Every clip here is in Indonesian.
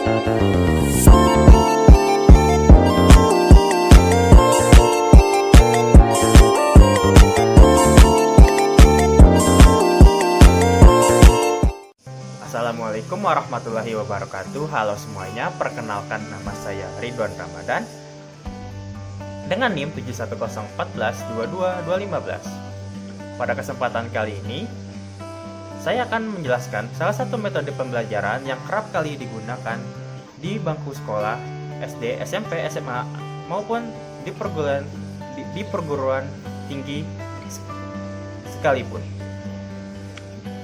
Assalamualaikum warahmatullahi wabarakatuh. Halo semuanya, perkenalkan nama saya Ridwan Ramadan dengan NIM 710142215. Pada kesempatan kali ini saya akan menjelaskan salah satu metode pembelajaran yang kerap kali digunakan di bangku sekolah SD, SMP, SMA maupun di perguruan tinggi sekalipun.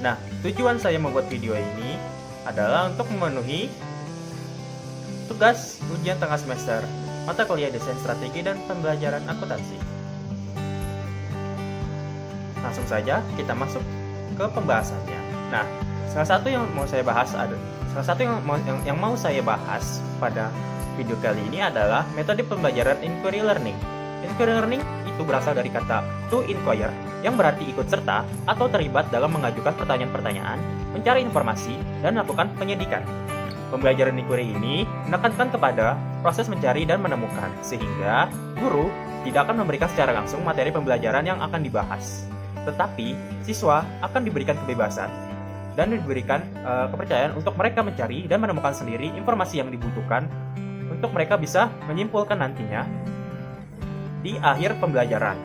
Nah, tujuan saya membuat video ini adalah untuk memenuhi tugas ujian tengah semester mata kuliah desain strategi dan pembelajaran akuntansi. Langsung saja kita masuk ke pembahasannya. Nah, salah satu yang mau saya bahas pada video kali ini adalah metode pembelajaran inquiry learning. Inquiry learning itu berasal dari kata to inquire, yang berarti ikut serta atau terlibat dalam mengajukan pertanyaan-pertanyaan, mencari informasi, dan melakukan penyidikan. Pembelajaran inquiry ini menekankan kepada proses mencari dan menemukan, sehingga guru tidak akan memberikan secara langsung materi pembelajaran yang akan dibahas. Tetapi, siswa akan diberikan kebebasan dan diberikan kepercayaan untuk mereka mencari dan menemukan sendiri informasi yang dibutuhkan untuk mereka bisa menyimpulkan nantinya di akhir pembelajaran.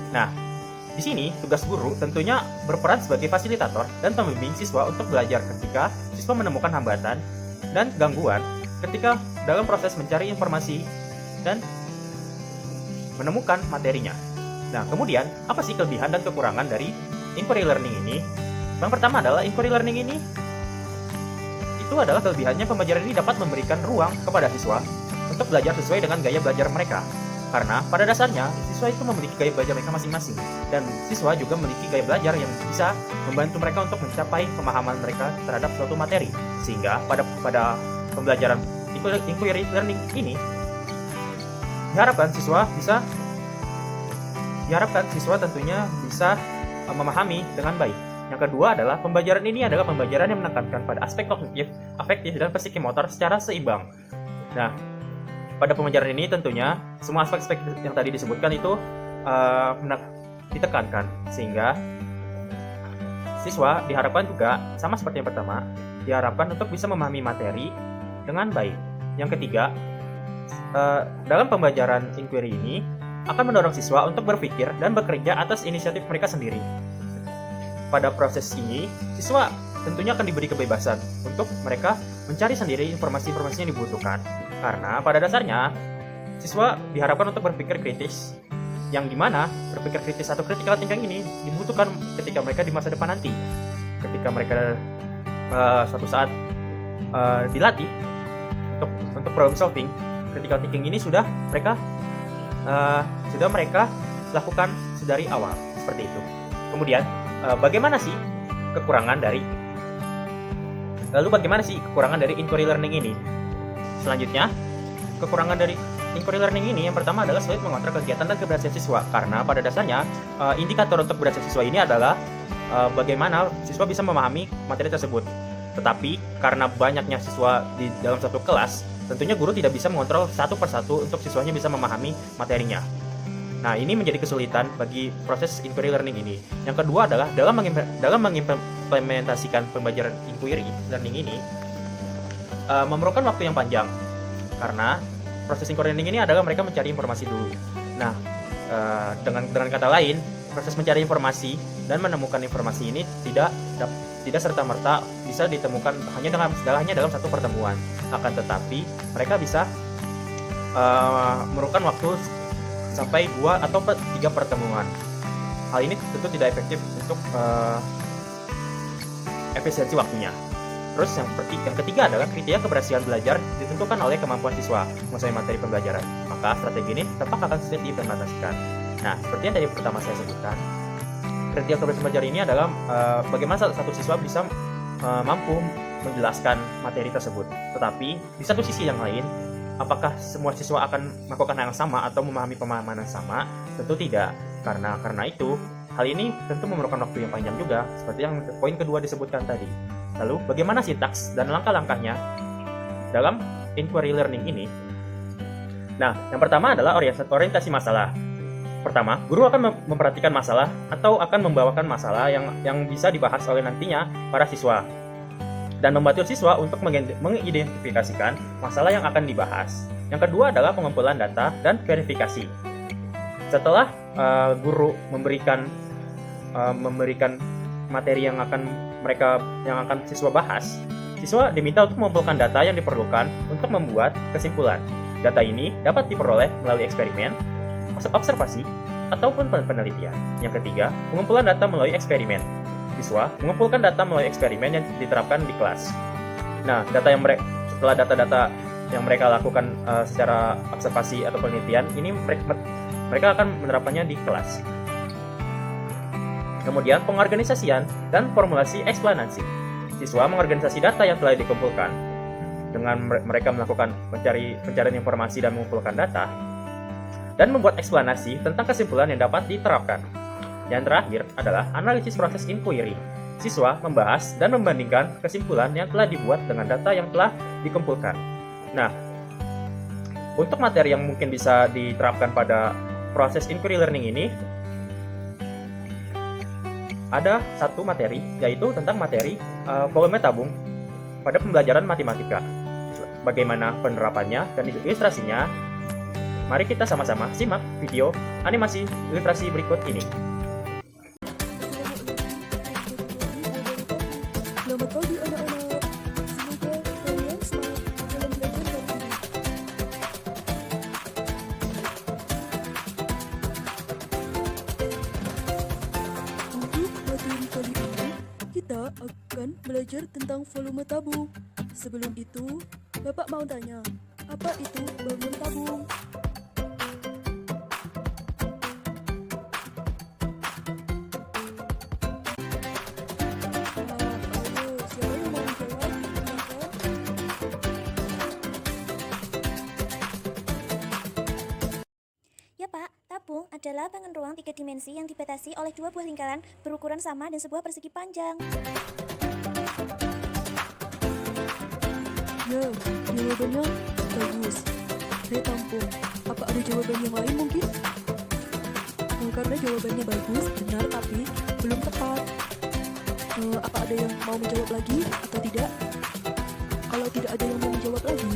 Nah, di sini tugas guru tentunya berperan sebagai fasilitator dan pembimbing siswa untuk belajar ketika siswa menemukan hambatan dan gangguan ketika dalam proses mencari informasi dan menemukan materinya. Nah, kemudian apa sih kelebihan dan kekurangan dari inquiry learning ini? Yang pertama adalah inquiry learning ini itu adalah kelebihannya, pembelajaran ini dapat memberikan ruang kepada siswa untuk belajar sesuai dengan gaya belajar mereka. Karena pada dasarnya siswa itu memiliki gaya belajar mereka masing-masing, dan siswa juga memiliki gaya belajar yang bisa membantu mereka untuk mencapai pemahaman mereka terhadap suatu materi. Sehingga pada pembelajaran inquiry learning ini diharapkan siswa tentunya bisa memahami dengan baik. Yang kedua adalah pembelajaran ini adalah pembelajaran yang menekankan pada aspek kognitif, afektif, dan psikomotor secara seimbang. Nah, pada pembelajaran ini tentunya semua aspek-aspek yang tadi disebutkan itu ditekankan, sehingga siswa diharapkan juga sama seperti yang pertama, diharapkan untuk bisa memahami materi dengan baik. Yang ketiga, dalam pembelajaran inquiry ini akan mendorong siswa untuk berpikir dan bekerja atas inisiatif mereka sendiri. Pada proses ini, siswa tentunya akan diberi kebebasan untuk mereka mencari sendiri informasi-informasi yang dibutuhkan. Karena pada dasarnya, siswa diharapkan untuk berpikir kritis, yang dimana berpikir kritis atau critical thinking ini dibutuhkan ketika mereka di masa depan nanti. Ketika mereka suatu saat dilatih untuk problem solving, critical thinking ini sudah mereka lakukan sedari awal, seperti itu. Kemudian, bagaimana sih kekurangan dari inquiry learning ini? Selanjutnya, kekurangan dari inquiry learning ini yang pertama adalah sulit mengontrol kegiatan dan keberhasilan siswa. Karena pada dasarnya indikator untuk keberhasilan siswa ini adalah bagaimana siswa bisa memahami materi tersebut. Tetapi karena banyaknya siswa di dalam satu kelas, tentunya guru tidak bisa mengontrol satu persatu untuk siswanya bisa memahami materinya. Nah, ini menjadi kesulitan bagi proses inquiry learning ini. Yang kedua adalah dalam mengimplementasikan pembelajaran inquiry learning ini memerlukan waktu yang panjang, karena proses inquiry learning ini adalah mereka mencari informasi dulu. Nah, dengan kata lain, proses mencari informasi dan menemukan informasi ini tidak serta-merta bisa ditemukan hanya dalam satu pertemuan. Akan tetapi mereka bisa memerlukan waktu sampai 2 atau 3 pertemuan. Hal ini tentu tidak efektif untuk efisiensi waktunya. Terus yang ketiga adalah kriteria keberhasilan belajar ditentukan oleh kemampuan siswa menguasai materi pembelajaran. Maka strategi ini tampak akan sulit diimplementasikan. Nah, seperti yang tadi pertama saya sebutkan, kriteria keberhasilan belajar ini adalah bagaimana satu siswa bisa mampu menjelaskan materi tersebut. Tetapi di satu sisi yang lain, apakah semua siswa akan melakukan hal yang sama atau memahami pemahaman yang sama? Tentu tidak. Karena itu, hal ini tentu memerlukan waktu yang panjang juga, seperti yang poin kedua disebutkan tadi. Lalu, bagaimana sintaks dan langkah-langkahnya dalam inquiry learning ini? Nah, yang pertama adalah orientasi masalah. Pertama, guru akan memperhatikan masalah atau akan membawakan masalah yang bisa dibahas oleh nantinya para siswa dan membantu siswa untuk mengidentifikasikan masalah yang akan dibahas. Yang kedua adalah pengumpulan data dan verifikasi. Setelah guru memberikan materi yang akan siswa bahas, siswa diminta untuk mengumpulkan data yang diperlukan untuk membuat kesimpulan. Data ini dapat diperoleh melalui eksperimen, observasi, ataupun penelitian. Yang ketiga, pengumpulan data melalui eksperimen. Siswa mengumpulkan data melalui eksperimen yang diterapkan di kelas. Nah, setelah data-data yang mereka lakukan secara observasi atau penelitian, ini mereka akan menerapkannya di kelas. Kemudian, pengorganisasian dan formulasi eksplanasi. Siswa mengorganisasi data yang telah dikumpulkan dengan mereka melakukan pencarian informasi dan mengumpulkan data, dan membuat eksplanasi tentang kesimpulan yang dapat diterapkan. Yang terakhir adalah analisis proses inquiry. Siswa membahas dan membandingkan kesimpulan yang telah dibuat dengan data yang telah dikumpulkan. Nah, untuk materi yang mungkin bisa diterapkan pada proses inquiry learning ini, ada satu materi, yaitu tentang materi volume tabung pada pembelajaran matematika. Bagaimana penerapannya dan ilustrasinya? Mari kita sama-sama simak video animasi ilustrasi berikut ini. Selamat pagi anak-anak. Semoga kalian semangat dalam belajar hari ini. Untuk materi kali ini, kita akan belajar tentang volume tabung. Sebelum itu, Bapak mau tanya, apa itu volume tabung? Ya Pak, tabung adalah bangun ruang 3 dimensi yang dibatasi oleh 2 buah lingkaran berukuran sama dan sebuah persegi panjang. Ya, jawabannya bagus. Saya tampung. Apa ada jawaban yang lain mungkin? Karena jawabannya bagus, benar, tapi belum tepat. Apa ada yang mau menjawab lagi atau tidak? Kalau tidak ada yang mau menjawab lagi,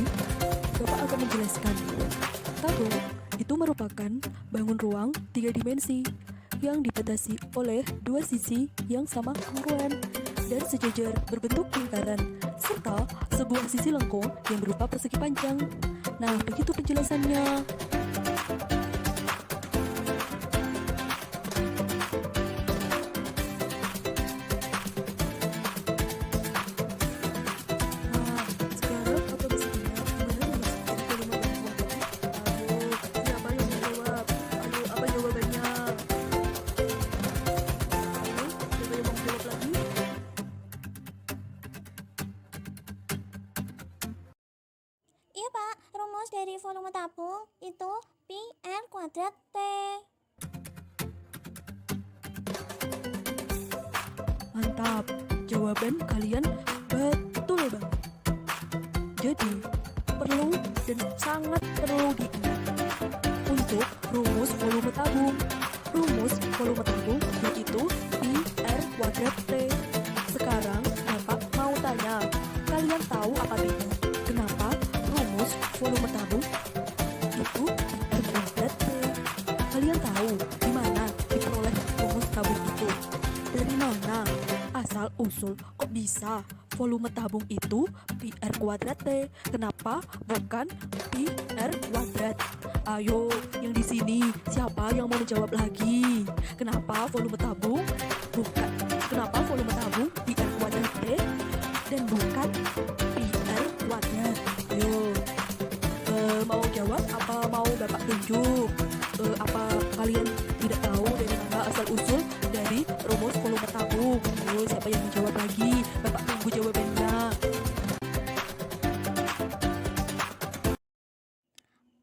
Bapak akan menjelaskan. Tabung itu merupakan bangun ruang 3 dimensi yang dibatasi oleh 2 sisi yang sama kongruan dan sejajar berbentuk lingkaran, serta sebuah sisi lengkung yang berupa persegi panjang. Nah, begitu penjelasannya. Nah, sekarang apa bisa dengar gimana rumus dari volume tabung tadi? Ayo, siapa yang menjawab? Ayo, apa jawabannya? Ayo, siapa yang mau menjawab lagi? Iya Pak, rumus dari volume tabung itu pi r kuadrat T. Mantap, jawaban kalian betul banget. Jadi, perlu dan sangat perlu diingat untuk rumus volume tabung. Rumus volume tabung yaitu pi r kuadrat T. Sekarang Bapak mau tanya, kalian tahu apa bedanya? Kenapa rumus volume tabung itu pi r kuadrat T? Kalian tahu di mana diperoleh rumus tabung itu? Dari mana? Asal usul kok bisa volume tabung itu pi r kuadrat T? Kenapa bukan pi r kuadrat? Ayo, yang di sini siapa yang mau menjawab lagi? Kenapa volume tabung pi r kuadrat T dan bukan pi r kuadrat? Ayo, mau jawab apa mau Bapak tunjuk? Apa kalian tidak tahu dari mana asal usul dari rumus volume tabung? Ayo, siapa yang menjawab lagi? Bapak tunggu jawabannya.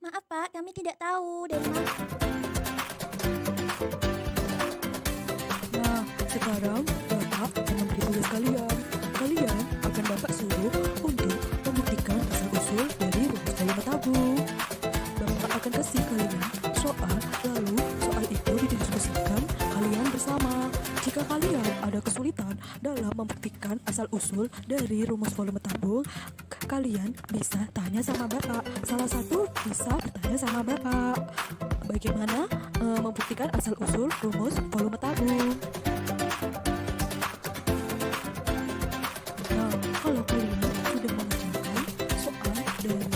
Maaf Pak, kami tidak tahu dari mana. Nah, sekarang Bapak akan memberi tugas kalian. Kalian akan Bapak suruh untuk membuktikan asal usul asal-usul dari rumus volume tabung, kalian bisa tanya sama Bapak. Salah satu bisa bertanya sama Bapak. Bagaimana membuktikan asal-usul rumus volume tabung? Nah, kalau kalian sudah mengerjakan soal dari yang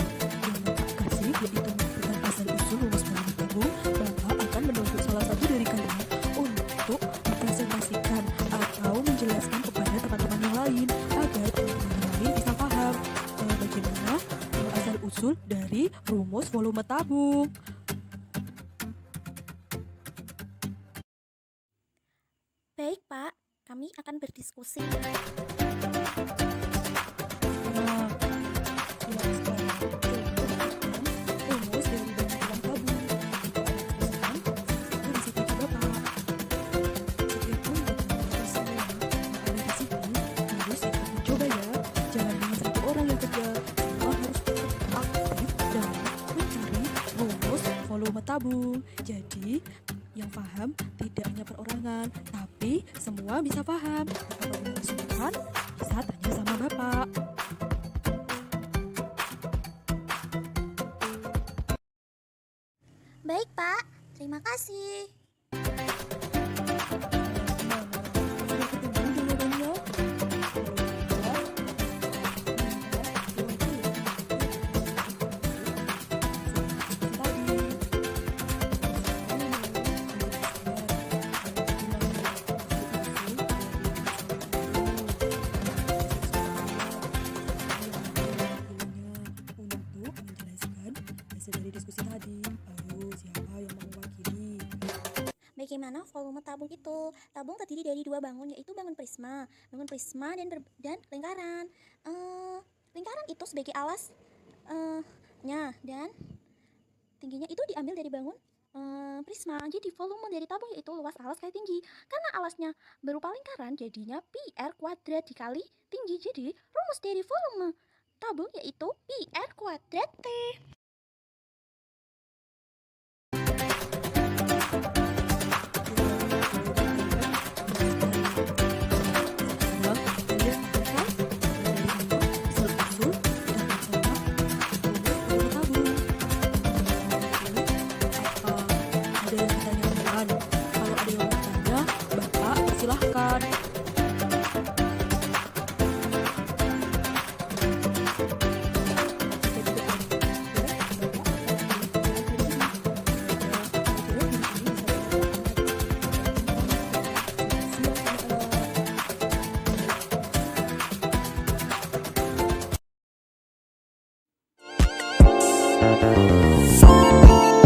Bapak kasih, yaitu membuktikan asal-usul rumus volume tabung, Bapak akan menunjuk salah satu dari kalian untuk mempresentasikan atau menjelaskan kepada teman-teman yang lain agar teman-teman yang lain bisa paham bagaimana asal-usul dari rumus volume tabung. Baik, Pak. Kami akan berdiskusi. Nah, ya sekarang rumus dari banyak uang tabung. Jika ada tulisan, itu bisa dicoba Bapak. Meskipun bagaimana semua yang ada di sini harus ikut mencoba ya. Jangan dengan satu orang yang kerja. Semua harus tetap aktif dalam mencari rumus volume tabung. Jadi yang paham tidak hanya perorangan, tapi semua bisa paham. Apabila kesulitan, bisa tanya sama Bapak. Baik, Pak. Terima kasih. Sudah ketemu jawabannya? Kalau tidak, untuk menjelaskan hasil dari diskusi tadi. Ayo, siapa yang mau mewakili? Bagaimana volume tabung itu? Tabung terdiri dari dua bangun, yaitu bangun prisma dan lingkaran. Lingkaran itu sebagai alasnya dan tingginya itu diambil dari bangun prisma. Jadi volume dari tabung yaitu luas alas kali tinggi. Karena alasnya berupa lingkaran, jadinya pi r kuadrat dikali tinggi. Jadi rumus dari volume tabung yaitu pi r kuadrat T. Silahkan. Thank you.